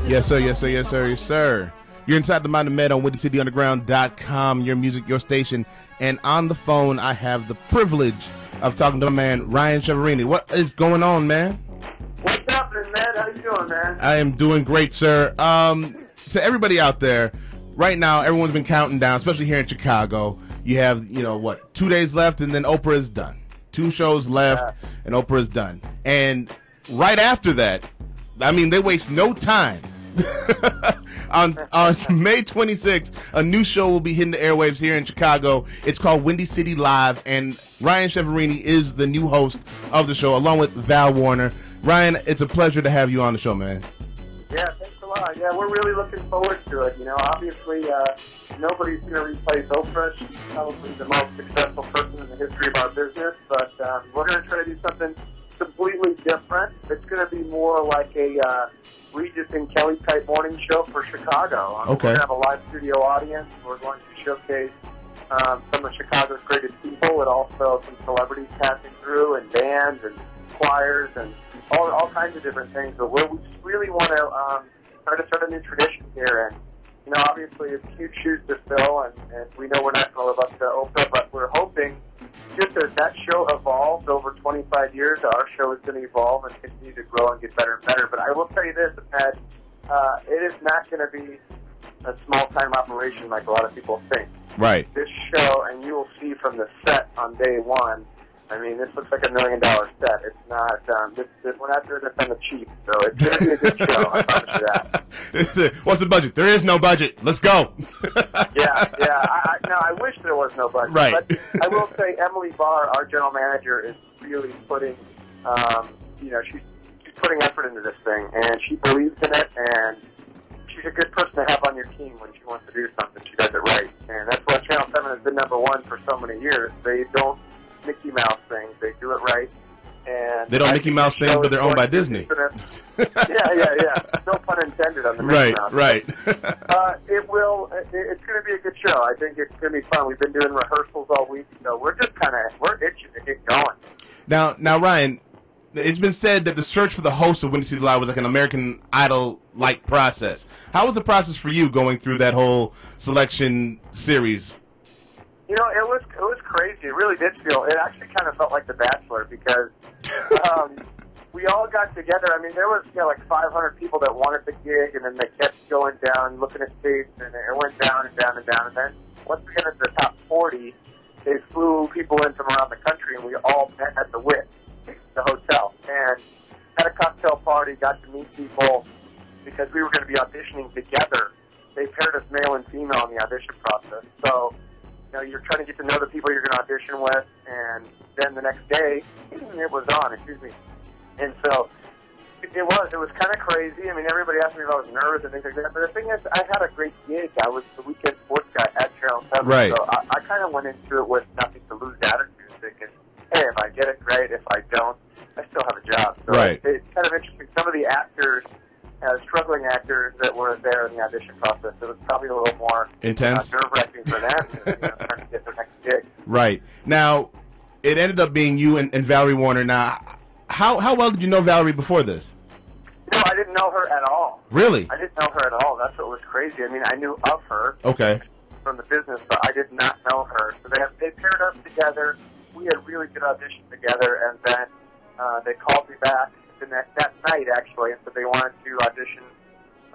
Yes, sir. Yes, sir. Yes, sir. Yes, sir. You're inside the Mind of Med on WindyCityUnderground.com, your music, your station. And on the phone, I have the privilege of talking to my man, Ryan Chiaverini. What is going on, man? What's happening, man? How you doing, man? I am doing great, sir. To everybody out there, right now, everyone's been counting down, especially here in Chicago. You have, 2 days left, and then Oprah is done. 2 shows left, and Oprah is done. And right after that, I mean, they waste no time. on May 26th, a new show will be hitting the airwaves here in Chicago. It's called Windy City Live, and Ryan Chiaverini is the new host of the show, along with Val Warner. Ryan, it's a pleasure to have you on the show, man. Yeah, thanks a lot. Yeah, we're really looking forward to it. Obviously, nobody's going to replace Oprah. She's probably the most successful person in the history of our business, but we're going to try to do something completely different. It's going to be more like a Regis and Kelly type morning show for Chicago. Okay. We're going to have a live studio audience. We're going to showcase some of Chicago's greatest people, and also some celebrities passing through, and bands and choirs and all kinds of different things. But we just really want to try to start a new tradition here. And, obviously it's huge shoes to fill, and we know we're not going to live up to Oprah, but we're hoping just as that show evolves over 25 years, our show is going to evolve and continue to grow and get better and better. But I will tell you this, that it is not going to be a small-time operation like a lot of people think. Right. This show, and you will see from the set on day one, I mean, this looks like $1 million set. It's not, we're not doing this on the cheap, so it's going to be a good show, I promise you that. What's the budget? There is no budget. Let's go. Yeah. I wish there was no budget. Right. But I will say Emily Barr, our general manager, is really putting, she's putting effort into this thing, and she believes in it, and she's a good person to have on your team when she wants to do something. She does it right, and that's why Channel 7 has been #1 for so many years. They don't Mickey Mouse things. They do it right. And they don't Mickey Mouse things, but they're owned by Disney. Yeah. No pun intended on the Mickey Mouse. Right. It's going to be a good show. I think it's going to be fun. We've been doing rehearsals all week, so we're itching to get going. Now, Ryan, it's been said that the search for the host of Windy City Live was like an American Idol-like process. How was the process for you going through that whole selection series? It was crazy. It really did feel. It actually kind of felt like The Bachelor because we all got together. I mean, there was like 500 people that wanted the gig, and then they kept going down, looking at dates, and it went down and down and down. And then once we got into the top 40, they flew people in from around the country, and we all met at the Wit, the hotel, and had a cocktail party. Got to meet people because we were going to be auditioning together. They paired us male and female in the audition process. So. You're trying to get to know the people you're going to audition with, and then the next day, it was on, And so, it was kind of crazy. I mean, everybody asked me if I was nervous and things like that, but the thing is, I had a great gig. I was the weekend sports guy at Channel 7, right. So I kind of went into it with nothing to lose attitude, thinking, hey, if I get it, great. If I don't, I still have a job. So right. It's kind of interesting. Some of the actors, struggling actors that were there in the audition process, it was probably a little more intense, nerve-wracking for them, trying to get their next gig. Right. Now, it ended up being you and Valerie Warner. Now, how well did you know Valerie before this? I didn't know her at all. Really? I didn't know her at all. That's what was crazy. I mean, I knew of her from the business, but I did not know her. So they paired us together. We had really good auditions together, and then they called me back that night, actually, and said they wanted to audition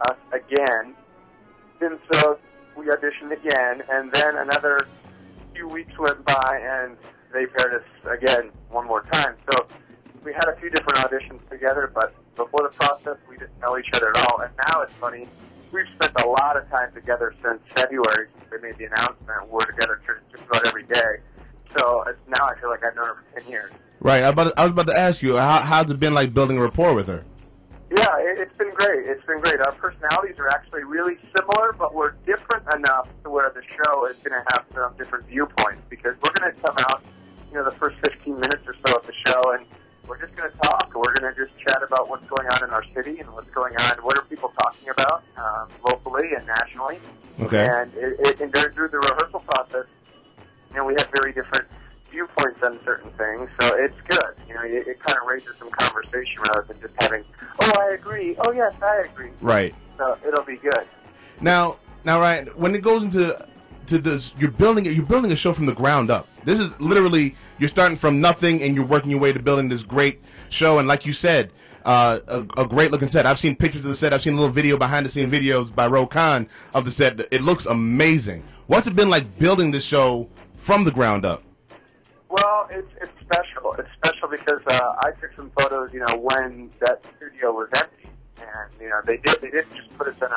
us again. And so we auditioned again, and then another few weeks went by, and they paired us again one more time. So we had a few different auditions together, but before the process, we didn't know each other at all. And now it's funny, we've spent a lot of time together since February, since they made the announcement. We're together just about every day. So now I feel like I've known her for 10 years. Right. I was about to ask you, how's it been like building a rapport with her? Yeah, it's been great. It's been great. Our personalities are actually really similar, but we're different enough to where the show is going to have some different viewpoints, because we're going to come out, the first 15 minutes or so of the show, and we're just going to talk. We're going to just chat about what's going on in our city and what's going on, what are people talking about locally and nationally. Okay. And through the rehearsal process, we have very different viewpoints on certain things, so it's good. It kind of raises some conversation rather than just having, oh, I agree. Oh, yes, I agree. Right. So it'll be good. Now, Ryan, when it goes into this, you're building a show from the ground up. This is literally, you're starting from nothing and you're working your way to building this great show. And like you said, a great looking set. I've seen pictures of the set. I've seen a little video, behind the scene videos by Ro Khan of the set. It looks amazing. What's it been like building this show from the ground up? Well, it's special. It's special because I took some photos, when that studio was empty, and they didn't just put us in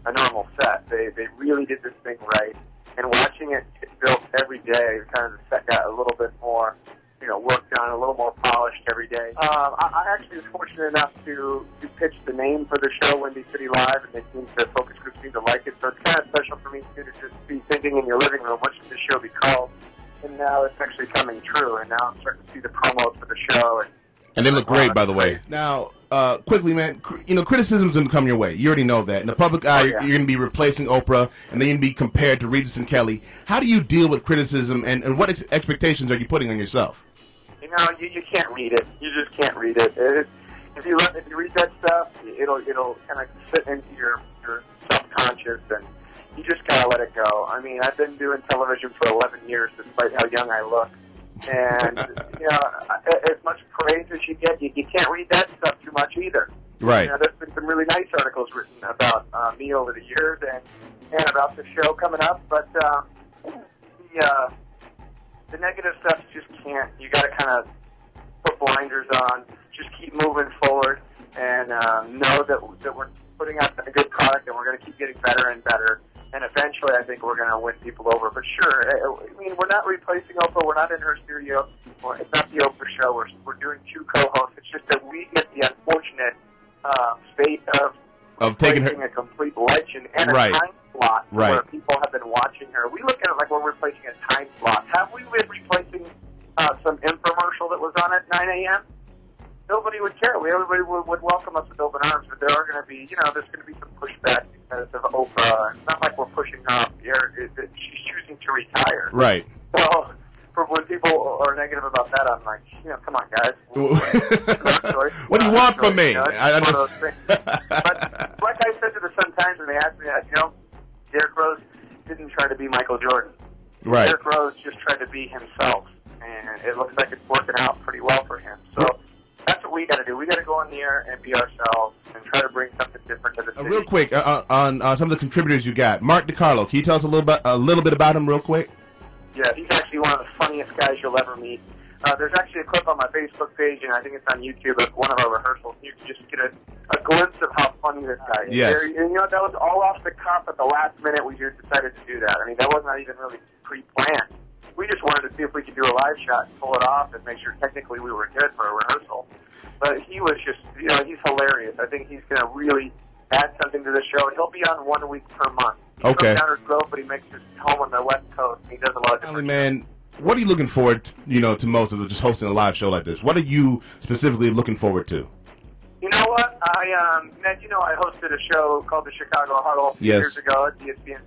a normal set. They really did this thing right. And watching it get built every day, kind of the set got a little bit more, worked on, a little more polished every day. I actually was fortunate enough to pitch the name for the show, Windy City Live, and the focus group seemed to like it. So it's kind of special for me too, to just be thinking in your living room, what should this show be called? And now it's actually coming true, and now I'm starting to see the promos for the show. And they look great, by the way. Now, quickly, man, criticism's going to come your way. You already know that. In the public eye, you're going to be replacing Oprah, and then you're going to be compared to Regis and Kelly. How do you deal with criticism, and what expectations are you putting on yourself? You can't read it. You just can't read it. If you read that stuff, it'll kind of sit into your subconscious, and you just gotta let it go. I mean, I've been doing television for 11 years, despite how young I look. And as much praise as you get, you can't read that stuff too much either. Right. There's been some really nice articles written about me over the years, and about the show coming up. But the negative stuff you just can't. You got to kind of put blinders on. Just keep moving forward, and know that we're putting out a good product, and we're going to keep getting better and better. And eventually, I think we're going to win people over. But sure, I mean, we're not replacing Oprah. We're not in her studio. It's not the Oprah show. We're doing two co-hosts. It's just that we get the unfortunate fate of taking replacing her a complete legend and Right. a time slot Right. where people have been watching her. We look at it like we're replacing a time slot. Have we been replacing some infomercial that was on at 9 a.m.? Nobody would care. Everybody would welcome us with open arms, but there are going to be, there's going to be some pushback because of Oprah. It's not like we're pushing her off the air. She's choosing to retire. Right. So, when people are negative about that, I'm like, come on, guys. What do you want from me? I understand. But like I said to the Sun-Times when they asked me that, Derrick Rose didn't try to be Michael Jordan. Right. Derrick Rose just tried to be himself, and it looks like it's working out pretty well for him. So that's what we got to do. We got to go on the air and be ourselves and try to bring something different to the city. Real quick, on some of the contributors you got, Mark DiCarlo. Can you tell us a little bit about him, real quick? Yeah, he's actually one of the funniest guys you'll ever meet. There's actually a clip on my Facebook page, and I think it's on YouTube of one of our rehearsals. You can just get a glimpse of how funny this guy is. Yes. And that was all off the cuff at the last minute. We just decided to do that. I mean, that was not even really pre-planned. We just wanted to see if we could do a live shot and pull it off and make sure technically we were good for a rehearsal. But he was just, he's hilarious. I think he's going to really add something to the show. He'll be on 1 week per month. He's Okay. from Downers Grove, but he makes his home on the West Coast. He does a lot of different Man, what are you looking forward, to most of just hosting a live show like this? What are you specifically looking forward to? You know what? Ned, I hosted a show called the Chicago Huddle a few Yes. years ago at ESPN.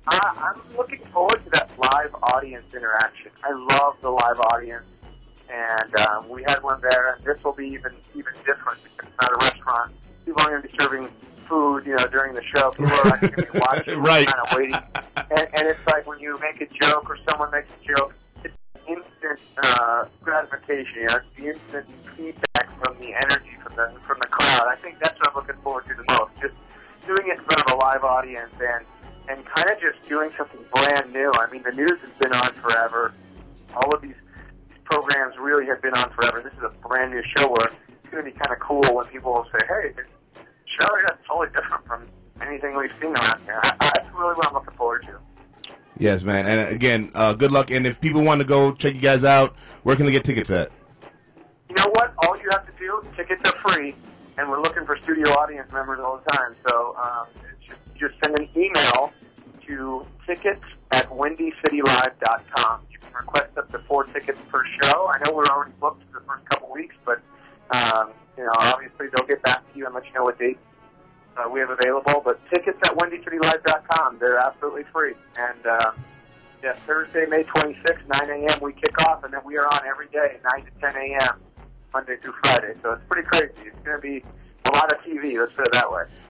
I'm looking forward to that live audience interaction. I love the live audience, and we had one there, and this will be even different because it's not a restaurant. People aren't going to be serving food, during the show. People are actually going to be watching, Right. kind of waiting. And it's like when you make a joke or someone makes a joke, it's instant gratification. It's the instant feedback from the energy from the crowd. I think that's what I'm looking forward to the most. Just doing it in front of a live audience and kind of just doing something brand new. I mean, the news has been on forever. All of these programs really have been on forever. This is a brand new show where it's going to be kind of cool when people will say, "Hey, this show is totally different from anything we've seen around here." That's really what I'm looking forward to. Yes, man. And again, good luck. And if people want to go check you guys out, where can they get tickets at? You know what? All you have to do, tickets are free, and we're looking for studio audience members all the time. So just send an email to tickets@windycitylive.com. You can request up to 4 tickets per show. I know we're already booked for the first couple weeks, but obviously they'll get back to you and let you know what dates we have available. But tickets@windycitylive.com. They're absolutely free. And Thursday, May 26th, 9 a.m. we kick off, and then we are on every day, 9 to 10 a.m. Monday through Friday. So it's pretty crazy. It's going to be a lot of TV. Let's put it that way.